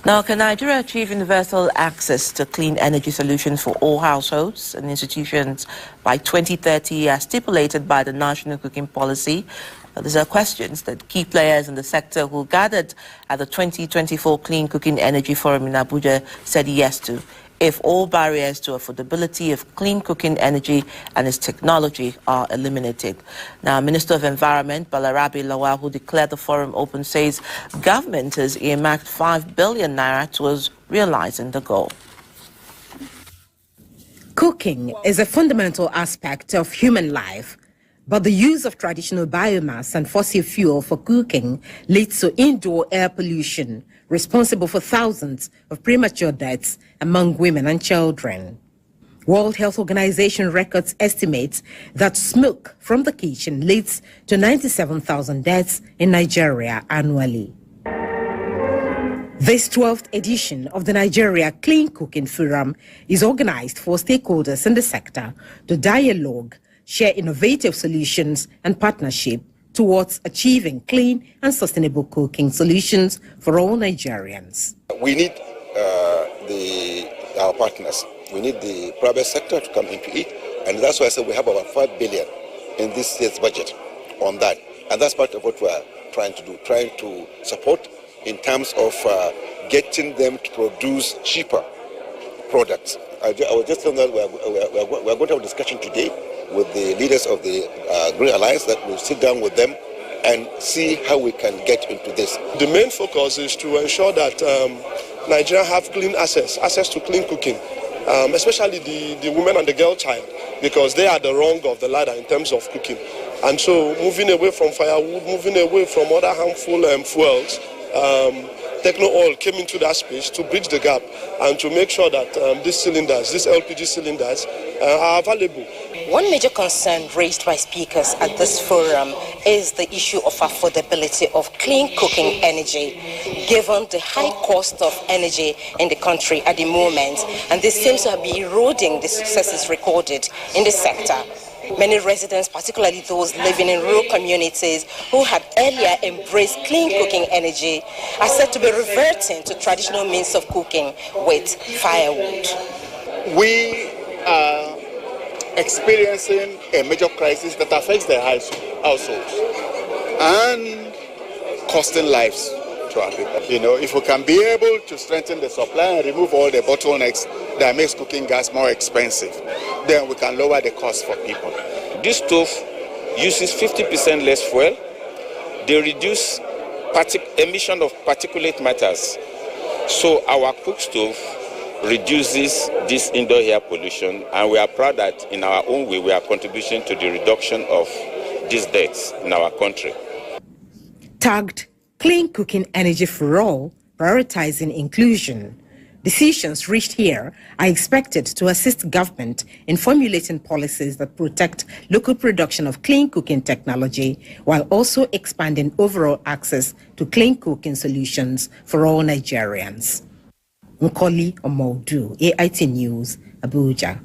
Now, can Nigeria achieve universal access to clean energy solutions for all households and institutions by 2030 as stipulated by the National Cooking Policy? These are questions that key players in the sector who gathered at the 2024 Clean Cooking Energy Forum in Abuja said yes to, if all barriers to affordability of clean cooking energy and its technology are eliminated. Now, Minister of Environment, Balarabe Lawal, who declared the forum open, says government has earmarked 5 billion naira towards realizing the goal. Cooking is a fundamental aspect of human life, but the use of traditional biomass and fossil fuel for cooking leads to indoor air pollution, responsible for thousands of premature deaths among women and children. World Health Organization records estimates that smoke from the kitchen leads to 97,000 deaths in Nigeria annually. This 12th edition of the Nigeria Clean Cooking Forum is organized for stakeholders in the sector to dialogue, share innovative solutions and partnership towards achieving clean and sustainable cooking solutions for all Nigerians. We need our partners. We need the private sector to come into it, and that's why I said we have about 5 billion in this year's budget on that, and that's part of what we're trying to do, trying to support in terms of getting them to produce cheaper products. I was just telling that we're going to have a discussion today with the leaders of the Green Alliance that will sit down with them and see how we can get into this. The main focus is to ensure that Nigeria have clean access to clean cooking, especially the women and the girl child, because they are the rung of the ladder in terms of cooking. And so moving away from firewood, moving away from other harmful fuels, Techno Oil came into that space to bridge the gap and to make sure that these LPG cylinders are available. One major concern raised by speakers at this forum is the issue of affordability of clean cooking energy, given the high cost of energy in the country at the moment, and this seems to be eroding the successes recorded in the sector. Many residents, particularly those living in rural communities who had earlier embraced clean cooking energy, are said to be reverting to traditional means of cooking with firewood. We are experiencing a major crisis that affects their households and costing lives to our people. You know, if we can be able to strengthen the supply and remove all the bottlenecks that makes cooking gas more expensive, then we can lower the cost for people. This stove uses 50% less fuel. They reduce emission of particulate matters. So our cook stove reduces this indoor air pollution, and we are proud that in our own way we are contributing to the reduction of these deaths in our country. Tagged Clean Cooking Energy for All, prioritizing inclusion. Decisions reached here are expected to assist government in formulating policies that protect local production of clean cooking technology while also expanding overall access to clean cooking solutions for all Nigerians. Nkoli Omodu, AIT News, Abuja.